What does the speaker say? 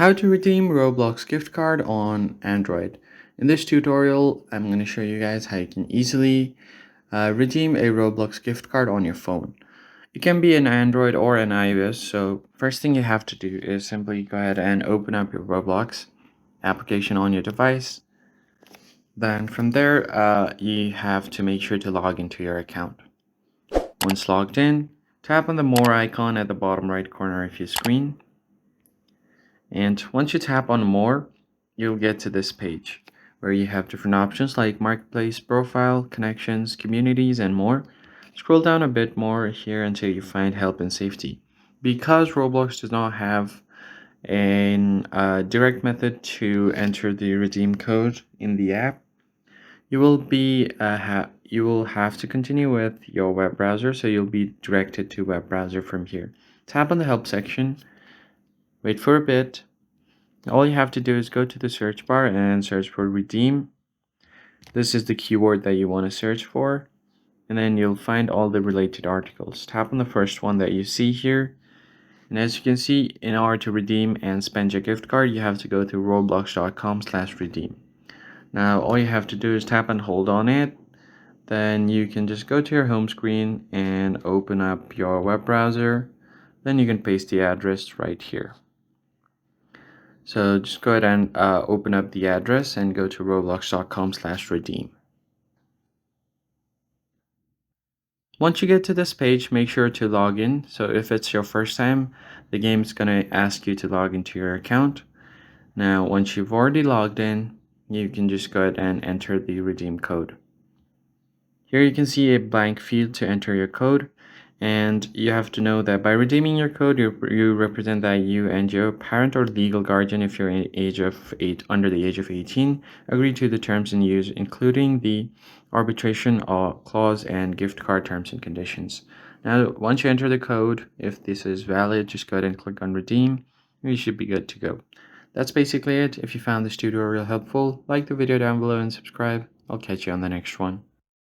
How to redeem Roblox gift card on Android. In this tutorial, I'm going to show you guys how you can easily redeem a Roblox gift card on your phone. It can be an Android or an iOS, so first thing you have to do is simply go ahead and open up your Roblox application on your device. Then from there, you have to make sure to log into your account. Once logged in, tap on the More icon at the bottom right corner of your screen. And once you tap on More, you'll get to this page where you have different options like Marketplace, Profile, Connections, Communities, and more. Scroll down a bit more here until you find Help and Safety. Because Roblox does not have a direct method to enter the redeem code in the app, you will have to continue with your web browser, so you'll be directed to web browser from here. Tap on the Help section, wait for a bit. All you have to do is go to the search bar and search for redeem. This is the keyword that you want to search for, and then you'll find all the related articles. Tap on the first one that you see here, and as you can see, in order to redeem and spend your gift card, you have to go to roblox.com/redeem. Now all you have to do is tap and hold on it. Then you can just go to your home screen and open up your web browser. Then you can paste the address right here. So just go ahead and open up the address and go to roblox.com/redeem. Once you get to this page, make sure to log in. So if it's your first time, the game is going to ask you to log into your account. Now, once you've already logged in, you can just go ahead and enter the redeem code. Here you can see a blank field to enter your code. And you have to know that by redeeming your code, you represent that you and your parent or legal guardian, if you're under the age of 18, agree to the terms and use, including the arbitration clause and gift card terms and conditions. Now, once you enter the code, if this is valid, just go ahead and click on redeem. You should be good to go. That's basically it. If you found this tutorial helpful, like the video down below and subscribe. I'll catch you on the next one.